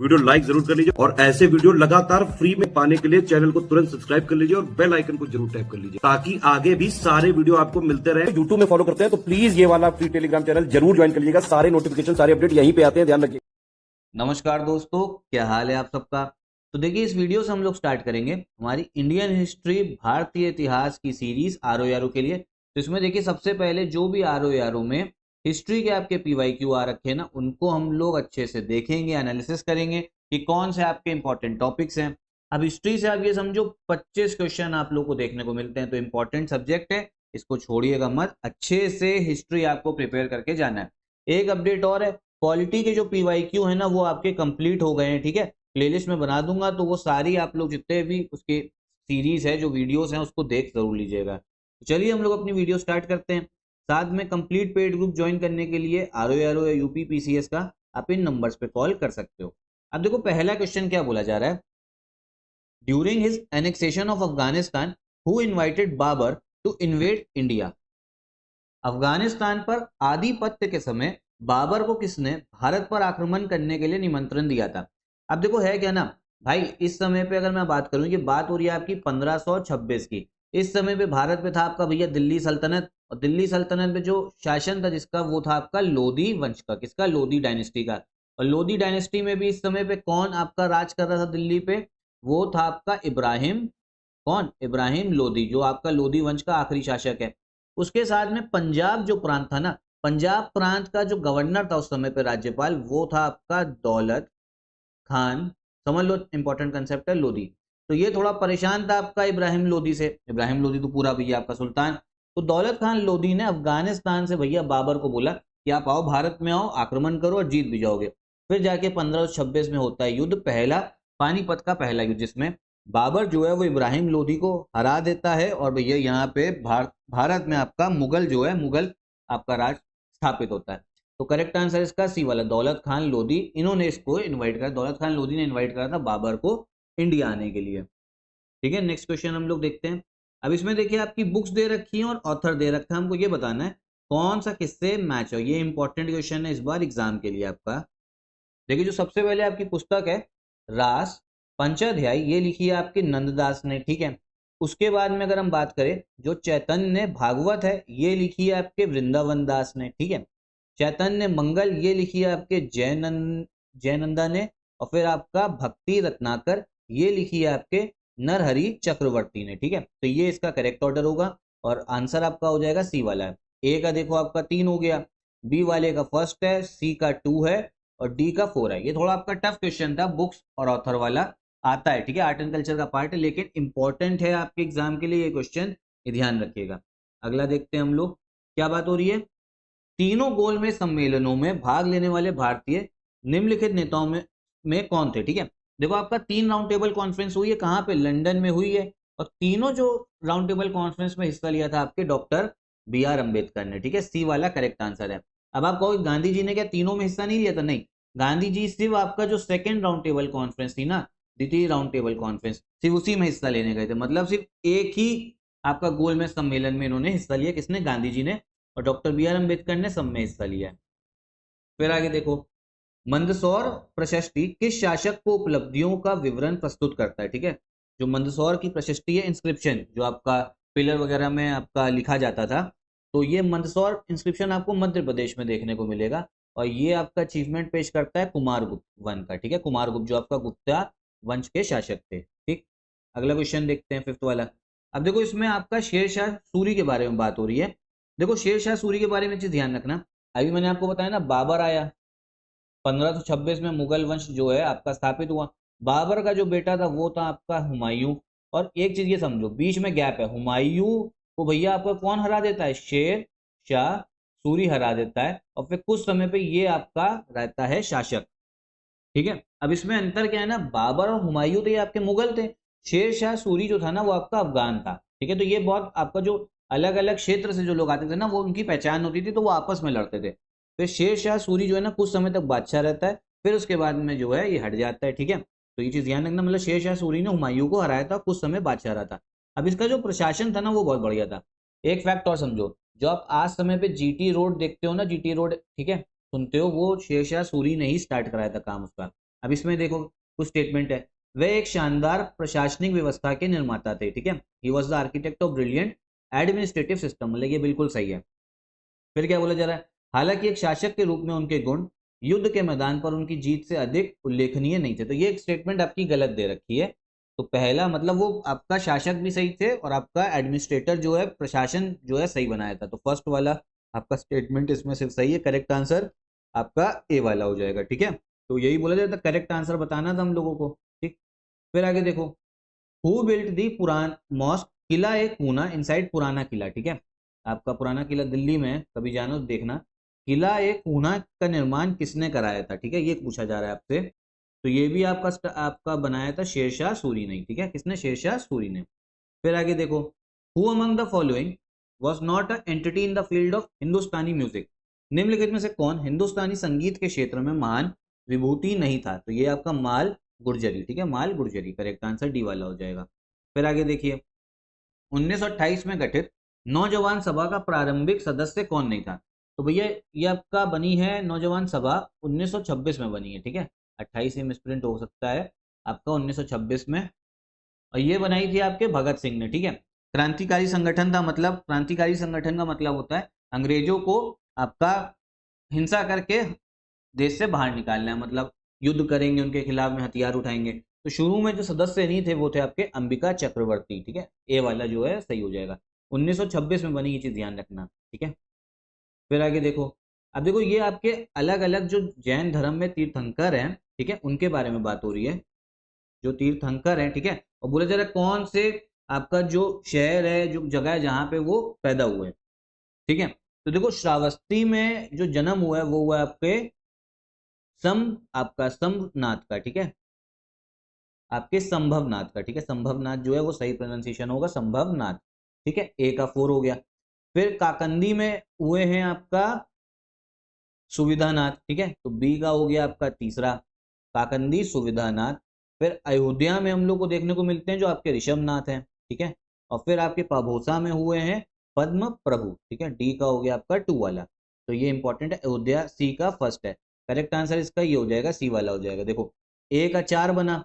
Video like जरूर कर लीजिए और ऐसे वीडियो लगातार फ्री में पाने के लिए चैनल को तुरंत सब्सक्राइब कर लीजिए और बेल आइकन को जरूर टैप कर लीजिए ताकि आगे भी सारे वीडियो आपको मिलते रहे। यूट्यूब में फॉलो करते हैं तो प्लीज ये वाला फ्री टेलीग्राम चैनल जरूर ज्वाइन कर लीजिएगा। सारे नोटिफिकेशन सारे अपडेट यहीं पे आते हैं, ध्यान रखिए। नमस्कार दोस्तों, क्या हाल है आप सबका। तो देखिए, इस वीडियो से हम लोग स्टार्ट करेंगे हमारी इंडियन हिस्ट्री भारतीय इतिहास की सीरीज ROARO के लिए। तो इसमें देखिए, सबसे पहले जो भी ROARO में हिस्ट्री के आपके PYQ आ रखे हैं ना, उनको हम लोग अच्छे से देखेंगे, एनालिसिस करेंगे कि कौन से आपके इंपॉर्टेंट टॉपिक्स हैं। अब हिस्ट्री से आप ये समझो 25 क्वेश्चन आप लोग को देखने को मिलते हैं, तो इंपॉर्टेंट सब्जेक्ट है, इसको छोड़िएगा मत। अच्छे से हिस्ट्री आपको प्रिपेयर करके जाना है। एक अपडेट और है, पॉलिटी के जो PYQ है ना, वो आपके कंप्लीट हो गए हैं। ठीक है, प्लेलिस्ट में बना दूंगा, तो वो सारी आप लोग जितने भी उसके सीरीज है, जो वीडियोस हैं, उसको देख जरूर लीजिएगा। तो चलिए हम लोग अपनी वीडियो स्टार्ट करते हैं। साथ में कंप्लीट पेड ग्रुप ज्वाइन करने के लिए ROARO या UPPCS का आप इन नंबर्स पे कॉल कर सकते हो। अब देखो, पहला क्वेश्चन क्या बोला जा रहा है। During his annexation of Afghanistan, who invited Babur to invade India. Afghanistan पर आधिपत्य के समय बाबर को किसने भारत पर आक्रमण करने के लिए निमंत्रण दिया था। अब देखो, है क्या ना भाई, इस समय पे अगर मैं बात करूं, ये बात हो रही है आपकी 1526 की। इस समय पे भारत पे था आपका भैया दिल्ली सल्तनत, और दिल्ली सल्तनत में जो शासन था जिसका, वो था आपका लोधी वंश का। किसका? लोधी डायनेस्टी का। और लोधी डायनेस्टी में भी इस समय पे कौन आपका राज कर रहा था दिल्ली पे? वो था आपका इब्राहिम। कौन? इब्राहिम लोधी, जो आपका लोधी वंश का आखिरी शासक है। उसके साथ में पंजाब जो प्रांत था ना, पंजाब प्रांत का जो गवर्नर था उस समय पे, राज्यपाल, वो था आपका दौलत खान। समझ लो, इंपॉर्टेंट कंसेप्ट है लोधी। तो ये थोड़ा परेशान था आपका इब्राहिम लोधी से। इब्राहिम लोधी तो पूरा भैया आपका सुल्तान। तो दौलत खान लोधी ने अफगानिस्तान से भैया बाबर को बोला कि आप आओ, भारत में आओ, आक्रमण करो और जीत भी जाओगे। फिर जाके 1526 में होता है युद्ध, पहला पानीपत का पहला युद्ध, जिसमें बाबर जो है वो इब्राहिम लोधी को हरा देता है। और भैया यहाँ पे भारत में आपका मुगल जो है, मुगल आपका राज स्थापित होता है। तो करेक्ट आंसर इसका सी वाला, दौलत खान लोधी। इन्होंने इसको इनवाइट करा, दौलत खान लोधी ने इनवाइट करा था बाबर को इंडिया आने के लिए। ठीक है, नेक्स्ट क्वेश्चन हम लोग देखते हैं। अब इसमें देखिए, आपकी बुक्स दे रखी हैं और ऑथर दे रखा है। हमको ये बताना है कौन सा किससे मैच हो। ये इंपॉर्टेंट क्वेश्चन है इस बार एग्जाम के लिए आपका। देखिए, जो सबसे पहले आपकी पुस्तक है रास पंचाध्याय, ये लिखी है आपके नंददास ने। ठीक है, उसके बाद में अगर हम बात करें, जो चैतन्य भागवत है, ये लिखी है आपके वृंदावन दास ने। ठीक है, चैतन्य मंगल, ये लिखी है आपके जयनंदा ने। और फिर आपका भक्ति रत्नाकर, ये लिखी है आपके नरहरि चक्रवर्ती ने। ठीक है, तो ये इसका करेक्ट ऑर्डर होगा और आंसर आपका हो जाएगा सी वाला है। ए का देखो आपका 3 हो गया, बी वाले का फर्स्ट है, सी का 2 है और डी का 4 है। ये थोड़ा आपका टफ क्वेश्चन था, बुक्स और ऑथर वाला आता है। ठीक है, आर्ट एंड कल्चर का पार्ट है, लेकिन इंपॉर्टेंट है आपके एग्जाम के लिए ये क्वेश्चन, ये ध्यान रखिएगा। अगला देखते हैं हम लोग, क्या बात हो रही है। तीनों गोलमेज सम्मेलनों में भाग लेने वाले भारतीय निम्नलिखित नेताओं में कौन थे। ठीक है, देखो आपका 3 राउंड टेबल कॉन्फ्रेंस हुई है, कहाँ पे? लंदन में हुई है। और तीनों जो राउंड टेबल कॉन्फ्रेंस में हिस्सा लिया था आपके डॉक्टर BR अम्बेडकर ने। ठीक है, सी वाला करेक्ट आंसर है। अब आप कहोगे गांधी जी ने क्या तीनों में हिस्सा नहीं लिया था? नहीं, गांधी जी सिर्फ आपका जो सेकेंड राउंड टेबल कॉन्फ्रेंस थी ना, द्वितीय राउंड टेबल कॉन्फ्रेंस, सिर्फ उसी में हिस्सा लेने गए थे। मतलब सिर्फ एक ही आपका गोलमेज सम्मेलन में इन्होंने हिस्सा लिया। किसने? गांधी जी ने। और डॉक्टर BR अम्बेडकर ने सब में हिस्सा लिया है। फिर आगे देखो, मंदसौर प्रशस्ति किस शासक को उपलब्धियों का विवरण प्रस्तुत करता है। ठीक है, जो मंदसौर की प्रशस्ति है, इंस्क्रिप्शन जो आपका पिलर वगैरह में आपका लिखा जाता था, तो ये मंदसौर इंस्क्रिप्शन आपको मध्य प्रदेश में देखने को मिलेगा। और ये आपका अचीवमेंट पेश करता है कुमारगुप्त वन का। ठीक है, कुमारगुप्त जो आपका गुप्ता वंश के शासक थे। ठीक, अगला क्वेश्चन देखते हैं, 5th वाला। अब देखो, इसमें आपका शेरशाह सूरी के बारे में बात हो रही है। देखो, शेरशाह सूरी के बारे में चीज ध्यान रखना। अभी मैंने आपको बताया ना, बाबर आया 1526 में, मुगल वंश जो है आपका स्थापित हुआ। बाबर का जो बेटा था वो था आपका हुमायूं। और एक चीज ये समझो, बीच में गैप है। हुमायूं को भैया आपका कौन हरा देता है? शेर शाह सूरी हरा देता है। और फिर कुछ समय पे ये आपका रहता है शासक। ठीक है, अब इसमें अंतर क्या है ना, बाबर और हुमायूं तो ये आपके मुगल थे, शेर शाह सूरी जो था ना वो आपका अफगान था। ठीक है, तो ये बहुत आपका जो अलग अलग क्षेत्र से जो लोग आते थे ना, वो उनकी पहचान होती थी, तो वो आपस में लड़ते थे। फिर शेर शाह सूरी जो है ना, कुछ समय तक बादशाह रहता है, फिर उसके बाद में जो है ये हट जाता है। ठीक है, तो ये चीज ध्यान रखना, मतलब शेर शाह सूरी ने हुमायूं को हराया था, कुछ समय बादशाह रहा था। अब इसका जो प्रशासन था ना, वो बहुत बढ़िया था। एक फैक्ट और समझो, जो आप आज समय पे GT रोड देखते हो ना, GT रोड, ठीक है, सुनते हो, वो शेर शाह सूरी ने ही स्टार्ट कराया था काम उसका। अब इसमें देखो कुछ स्टेटमेंट है, वे एक शानदार प्रशासनिक व्यवस्था के निर्माता थे, ठीक है, he was the architect of brilliant administrative system, मतलब ये बिल्कुल सही है। फिर क्या बोला जा रहा है, हालांकि एक शासक के रूप में उनके गुण युद्ध के मैदान पर उनकी जीत से अधिक उल्लेखनीय नहीं थे। तो ये एक स्टेटमेंट आपकी गलत दे रखी है। तो पहला मतलब वो आपका शासक भी सही थे और आपका एडमिनिस्ट्रेटर जो है, प्रशासन जो है, सही बनाया था। तो फर्स्ट वाला आपका स्टेटमेंट इसमें सिर्फ सही है, करेक्ट आंसर आपका ए वाला हो जाएगा, ठीक है। तो यही बोला जाता है, करेक्ट आंसर बताना था हम लोगों को, ठीक। फिर आगे देखो, हु बिल्ट दी पुरान मॉस्क, किला एक पूना इनसाइड पुराना किला, ठीक है। आपका पुराना किला दिल्ली में, कभी जानो तो देखना। किला एक पूना का निर्माण किसने कराया था, ठीक है, ये पूछा जा रहा है आपसे। तो ये भी आपका बनाया था शेरशाह सूरी ने, ठीक है, किसने, शेरशाह सूरी ने। फिर आगे देखो, who among the following was not a entity in the field of Hindustani music, निम्नलिखित में से कौन हिंदुस्तानी संगीत के क्षेत्र में महान विभूति नहीं था। तो ये आपका माल गुर्जरी, ठीक है, माल गुर्जरी, करेक्ट आंसर डी वाला हो जाएगा। फिर आगे देखिए, 1928 में गठित नौजवान सभा का प्रारंभिक सदस्य कौन नहीं था। तो भैया ये आपका बनी है नौजवान सभा 1926 में बनी है, ठीक है, 28 में मिसप्रिंट हो सकता है आपका 1926 में, और ये बनाई थी आपके भगत सिंह ने, ठीक है। क्रांतिकारी संगठन था, मतलब क्रांतिकारी संगठन का मतलब होता है अंग्रेजों को आपका हिंसा करके देश से बाहर निकालना है, मतलब युद्ध करेंगे उनके खिलाफ में, हथियार उठाएंगे। तो शुरू में जो सदस्य नहीं थे वो थे आपके अंबिका चक्रवर्ती, ठीक है, ए वाला जो है सही हो जाएगा। 1926 में बनी, ये चीज ध्यान रखना, ठीक है। फिर आगे देखो, अब देखो ये आपके अलग अलग जो जैन धर्म में तीर्थंकर हैं, ठीक है, उनके बारे में बात हो रही है, जो तीर्थंकर हैं, ठीक है। और बोला जा रहा है कौन से आपका जो शहर है, जो जगह है जहाँ पे वो पैदा हुए, ठीक है। तो देखो श्रावस्ती में जो जन्म हुआ है वो हुआ आपके आपका संभवनाथ का, ठीक है, आपके संभवनाथ का, ठीक है, संभवनाथ जो है वो सही प्रोनाउंसिएशन होगा, संभवनाथ, ठीक है, ए का 4 हो गया। फिर काकंदी में हुए हैं आपका सुविधानाथ, ठीक है, तो बी का हो गया आपका तीसरा, काकंदी सुविधानाथ। फिर अयोध्या में हम लोग को देखने को मिलते हैं जो आपके ऋषभनाथ हैं, ठीक है। और फिर आपके पाभोसा में हुए हैं पद्म प्रभु, ठीक है, डी का हो गया आपका 2 वाला। तो ये इंपॉर्टेंट है, अयोध्या सी का फर्स्ट है, करेक्ट आंसर इसका ये हो जाएगा, सी वाला हो जाएगा। देखो ए का 4 बना,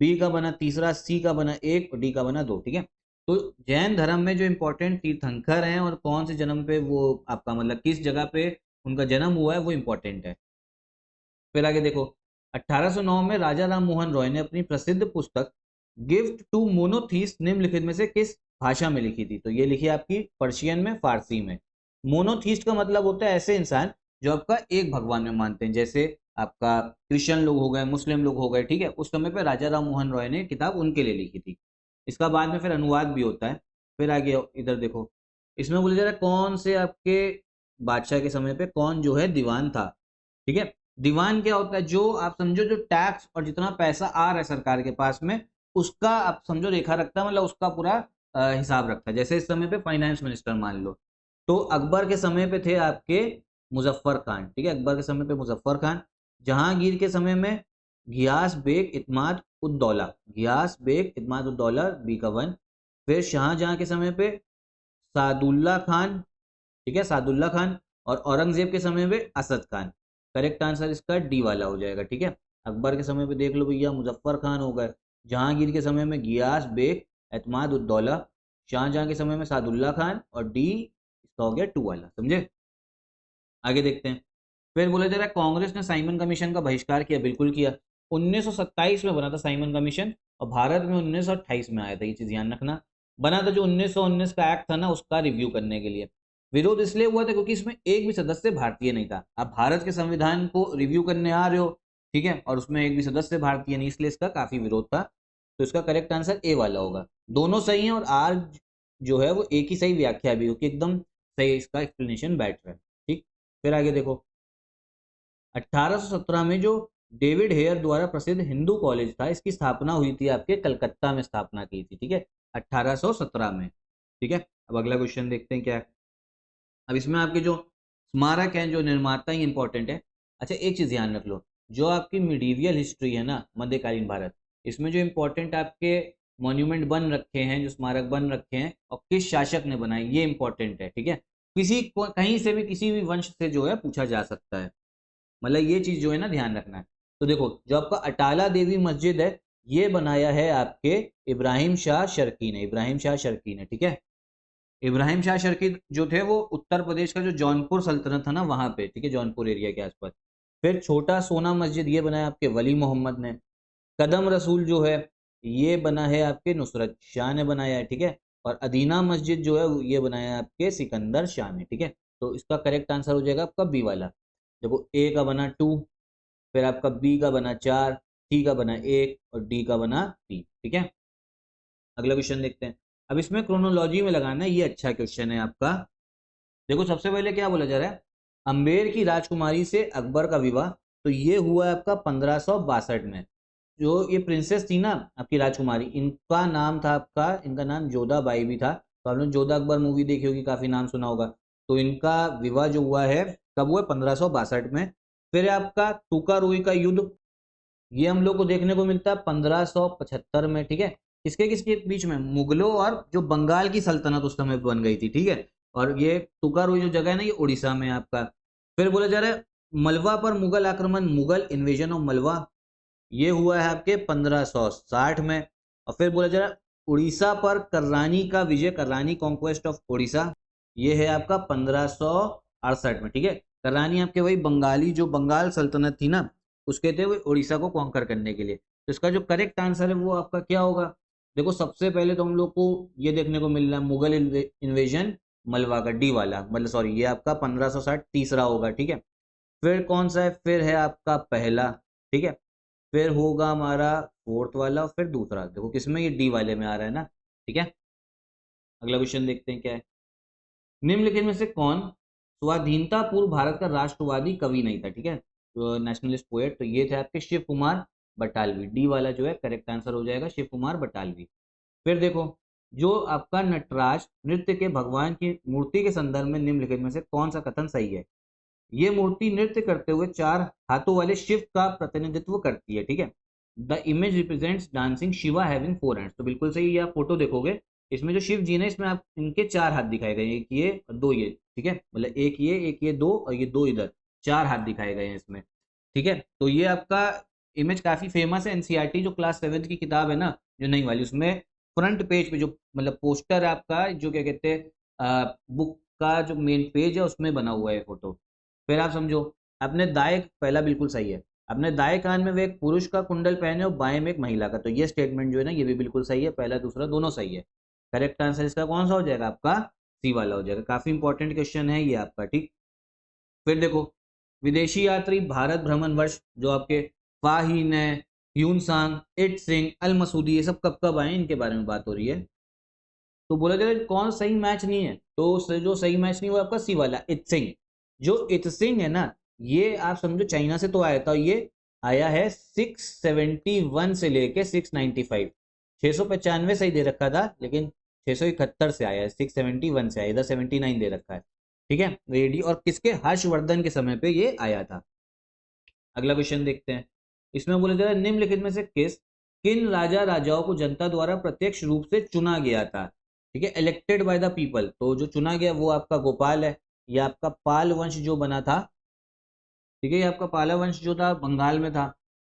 बी का बना तीसरा, सी का बना 1 और डी का बना 2, ठीक है। तो जैन धर्म में जो इंपॉर्टेंट तीर्थंकर हैं और कौन से जन्म पे वो आपका मतलब किस जगह पे उनका जन्म हुआ है वो इंपॉर्टेंट है। फिर आगे देखो, 1809 में राजा राम मोहन रॉय ने अपनी प्रसिद्ध पुस्तक गिफ्ट टू मोनोथीस्ट निम्नलिखित में से किस भाषा में लिखी थी। तो ये लिखी आपकी पर्शियन में, फारसी में। मोनोथीस्ट का मतलब होता है ऐसे इंसान जो आपका एक भगवान में मानते हैं, जैसे आपका क्रिश्चियन लोग हो गए, मुस्लिम लोग हो गए, ठीक है। उस समय पे राजा राम मोहन रॉय ने किताब उनके लिए लिखी थी। इसका बाद में फिर अनुवाद भी होता है। फिर आगे इधर देखो, इसमें बोला जा रहा है कौन से आपके बादशाह के समय पे कौन जो है दीवान था, ठीक है। दीवान क्या होता है, जो आप समझो जो टैक्स और जितना पैसा आ रहा है सरकार के पास में उसका आप समझो रेखा रखता है, मतलब उसका पूरा हिसाब रखता है। जैसे इस समय पे फाइनेंस मिनिस्टर मान लो, तो अकबर के समय पे थे आपके मुजफ्फर खान, ठीक है, अकबर के समय पे मुजफ्फर खान। जहांगीर के समय में घियास बेग इत्माद उद्दौला, घियास बेग इत्माद उद्दौला, बी का 1। फिर शाहजहां के समय पे सादुल्ला खान, ठीक है, सादुल्ला खान। और औरंगजेब के समय में असद खान, करेक्ट आंसर इसका डी वाला हो जाएगा, ठीक है। अकबर के समय पे देख लो भैया मुजफ्फर खान हो गए, जहांगीर के समय में गियास बेग एतमाद उद्दौला, शाहजहां के समय में सादुल्ला खान, और डी इसका हो गया 2 वाला, समझे। आगे देखते हैं। फिर बोला जा रहा है कांग्रेस ने साइमन कमीशन का बहिष्कार किया, बिल्कुल किया। 1927 में बना था साइमन कमीशन और भारत में 1928 में आया था, ये चीज ध्यान रखना। बना था जो 1919 का एक्ट था ना, उसका रिव्यू करने के लिए। विरोध इसलिए हुआ था क्योंकि इसमें एक भी सदस्य भारतीय नहीं था। आप भारत के संविधान को रिव्यू करने आ रहे हो, ठीक है, और उसमें एक भी सदस्य भारतीय नहीं, इसलिए इसका काफी विरोध था। तो इसका करेक्ट आंसर ए वाला होगा। दोनों सही हैं और आर जो है वो एक ही सही व्याख्या भी होगी, एकदम सही इसका एक्सप्लेनेशन बैठ रहा है, ठीक। फिर आगे देखो, 1817 में जो डेविड हेयर द्वारा प्रसिद्ध हिंदू कॉलेज था, इसकी स्थापना हुई थी आपके कलकत्ता में स्थापना की थी, ठीक है, 1817 में, ठीक है। अब अगला क्वेश्चन देखते हैं क्या है। अब इसमें आपके जो स्मारक हैं, जो निर्माता ही इंपॉर्टेंट है। अच्छा एक चीज ध्यान रख लो, जो आपकी मिडीवियल हिस्ट्री है ना, मध्यकालीन भारत, इसमें जो इंपॉर्टेंट आपके मॉन्यूमेंट बन रखे हैं, जो स्मारक बन रखे हैं और किस शासक ने बनाए, ये इंपॉर्टेंट है, ठीक है। कहीं से भी किसी भी वंश से जो है पूछा जा सकता है, मतलब ये चीज जो है ना ध्यान रखना है। तो देखो जो आपका अटाला देवी मस्जिद है ये बनाया है आपके इब्राहिम शाह शर्की ने, इब्राहिम शाह शर्की ने, ठीक है। इब्राहिम शाह शर्की जो थे वो उत्तर प्रदेश का जो जौनपुर सल्तनत था ना वहां पे, ठीक है, जौनपुर एरिया के आसपास। फिर छोटा सोना मस्जिद ये बनाया आपके वली मोहम्मद ने। कदम रसूल जो है ये बना है आपके नुसरत शाह ने बनाया है, ठीक है। और अदीना मस्जिद जो है ये बनाया है आपके सिकंदर शाह ने, ठीक है। तो इसका करेक्ट आंसर हो जाएगा आपका बी वाला। देखो ए का बना 2, फिर आपका बी का बना 4, सी का बना 1 और डी का बना 3, ठीक है। अगला क्वेश्चन देखते हैं। अब इसमें क्रोनोलॉजी में लगाना है, ये अच्छा क्वेश्चन है आपका। देखो सबसे पहले क्या बोला जा रहा है, अंबेर की राजकुमारी से अकबर का विवाह, तो ये हुआ है आपका 1562 में। जो ये प्रिंसेस थी ना आपकी राजकुमारी, इनका नाम था आपका, इनका नाम जोधा बाई भी था। तो आपने जोधा अकबर मूवी देखी होगी, काफी नाम सुना होगा। तो इनका विवाह जो हुआ है कब हुआ, 1562 में। फिर आपका तुकारुई का युद्ध, ये हम लोग को देखने को मिलता है 1575 में, ठीक है। किसके बीच में, मुगलों और जो बंगाल की सल्तनत उस समय बन गई थी, ठीक है। और ये तुकारुई जो जगह है ना ये उड़ीसा में आपका। फिर बोला जा रहा है मलवा पर मुगल आक्रमण, मुगल इन्वेजन ऑफ मलवा, ये हुआ है आपके 1560 में। और फिर बोला जा रहा है उड़ीसा पर कर्रानी का विजय, कर्रानी कॉन्क्वेस्ट ऑफ उड़ीसा, ये है आपका 1568 में, ठीक है। कर्रानी आपके वही बंगाली जो बंगाल सल्तनत थी ना उसके थे वो उड़ीसा को कॉन्कर करने के लिए। तो इसका जो करेक्ट आंसर है वो आपका क्या होगा। देखो सबसे पहले तो हम लोग को ये देखने को मिल रहा है मुगल इन्वेजन मलवा का, डी वाला, मतलब सॉरी ये आपका 1560 तीसरा होगा, ठीक है। फिर कौन सा है, फिर है आपका पहला, ठीक है। फिर होगा हमारा फोर्थ वाला और फिर दूसरा। देखो किसमें, ये डी वाले में आ रहा है ना, ठीक है। अगला क्वेश्चन देखते हैं क्या है। निम्नलिखित में से कौन स्वाधीनता पूर्व भारत का राष्ट्रवादी कवि नहीं था, ठीक है, तो नेशनलिस्ट पोएट, तो ये थे आपके शिव कुमार बटालवी। डी वाला जो है करेक्ट आंसर हो जाएगा शिव कुमार बटालवी। फिर देखो जो आपका नटराज नृत्य के भगवान की मूर्ति के संदर्भ में निम्नलिखित में से कौन सा कथन सही है। ये मूर्ति नृत्य करते हुए 4 हाथों वाले शिव का प्रतिनिधित्व करती है, ठीक है। The image represents dancing Shiva having 4 hands, तो बिल्कुल सही। ये आप फोटो देखोगे इसमें जो शिव जी ने इसमें आप इनके 4 हाथ दिखाए गए हैं, एक ये और 2 ये, ठीक है, मतलब एक ये 2 और ये 2 इधर, 4 हाथ दिखाए गए हैं इसमें, ठीक है। तो ये आपका इमेज काफी फेमस है, एनसीईआरटी जो क्लास 7 की किताब है ना जो नई वाली, उसमें फ्रंट पेज पे जो मतलब पोस्टर है आपका, जो क्या कहते हैं बुक का जो मेन पेज है उसमें बना हुआ है फोटो। फिर आप समझो अपने दाएं, पहला बिल्कुल सही है, अपने दाएं कान में वे एक पुरुष का कुंडल पहने और बाएं में एक महिला का, तो ये स्टेटमेंट जो है ना ये भी बिल्कुल सही है, पहला दूसरा दोनों सही है। करेक्ट आंसर इसका कौन सा हो जाएगा आपका, सी वाला हो जाएगा। काफी इंपॉर्टेंट क्वेश्चन है ये आपका, ठीक। फिर देखो विदेशी यात्री भारत भ्रमण वर्ष जो आपके फाहीन है, ह्यूनसांग, इट सिंह, अल मसूदी, ये सब कब कब आए इनके बारे में बात हो रही है। तो बोला जाए कौन सही मैच नहीं है, तो जो सही मैच नहीं हुआ आपका सी वाला इत सिंह। जो इत सिंह है ना ये आप समझो चाइना से तो आया था, ये आया है 671 से लेके 695, 695 सही दे रखा था लेकिन 671 से आया है, 671 से आया, इधर 79 दे रखा है, ठीक है रेडी। और किसके, हर्षवर्धन के समय पे ये आया था। अगला क्वेश्चन देखते हैं। इसमें बोला जा रहा है निम्नलिखित में से किन राजा राजाओं को जनता द्वारा प्रत्यक्ष रूप से चुना गया था, ठीक है, इलेक्टेड बाय द पीपल। तो जो चुना गया वो आपका गोपाल है, ये आपका पाल वंश जो बना था, ठीक है, ये आपका पाला वंश जो था बंगाल में था।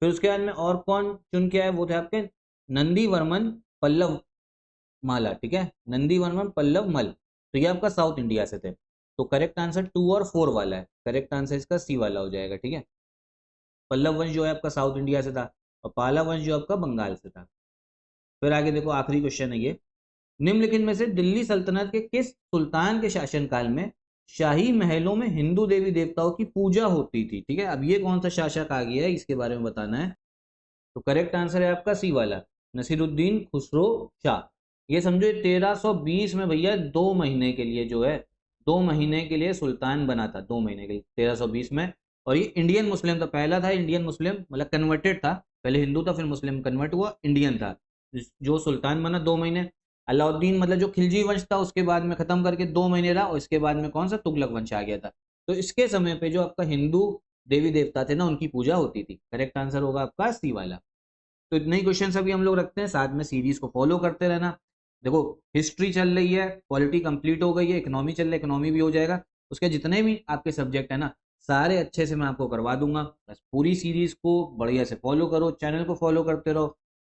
फिर उसके बाद में और कौन चुन के आए, वो थे आपके नंदी वर्मन पल्लव माला, ठीक है, नंदी वर्मन पल्लव मल, तो ये आपका साउथ इंडिया से थे। तो करेक्ट आंसर 2 और 4 वाला है, करेक्ट आंसर इसका सी वाला हो जाएगा, ठीक है। पल्लव वंश जो है आपका साउथ इंडिया से था और पाला वंश जो आपका बंगाल से था। फिर आगे देखो आखिरी क्वेश्चन है ये, निम्नलिखित में से दिल्ली सल्तनत के किस सुल्तान के शासनकाल में शाही महलों में हिंदू देवी देवताओं की पूजा होती थी, ठीक है। अब ये कौन सा शासक आ गया है इसके बारे में बताना है। तो करेक्ट आंसर है आपका सी वाला नसीरुद्दीन खुसरो शाह। ये समझो 1320 में भैया 2 महीने के लिए जो है 2 महीने के लिए सुल्तान बना था, 2 महीने के लिए 1320 में। और ये इंडियन मुस्लिम था, पहला था इंडियन मुस्लिम, मतलब कन्वर्टेड था, पहले हिंदू था फिर मुस्लिम कन्वर्ट हुआ, इंडियन था जो सुल्तान बना 2 महीने। अलाउद्दीन मतलब जो खिलजी वंश था उसके बाद में खत्म करके 2 महीने रहा और इसके बाद में कौन सा तुगलक वंश आ गया था। तो इसके समय पे जो आपका हिंदू देवी देवता थे ना उनकी पूजा होती थी। करेक्ट आंसर होगा आपका सी वाला। तो इतने ही क्वेश्चन अभी हम लोग रखते हैं, साथ में सीरीज को फॉलो करते रहना। देखो हिस्ट्री चल रही है, पॉलिटी कंप्लीट हो गई है, इकोनॉमी चल रहा है, इकोनॉमी भी हो जाएगा, उसके जितने भी आपके सब्जेक्ट है ना सारे अच्छे से मैं आपको करवा दूंगा। बस पूरी सीरीज को बढ़िया से फॉलो करो, चैनल को फॉलो करते रहो।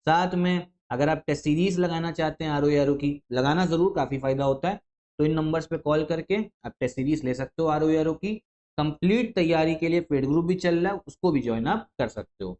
साथ में अगर आप टेस्ट सीरीज लगाना चाहते हैं आरओ की, लगाना जरूर, काफी फायदा होता है, तो इन नंबर्स पे कॉल करके आप टेस्ट सीरीज ले सकते हो आरओ की। कंप्लीट तैयारी के लिए पेड ग्रुप भी चल रहा है, उसको भी ज्वाइन आप कर सकते हो।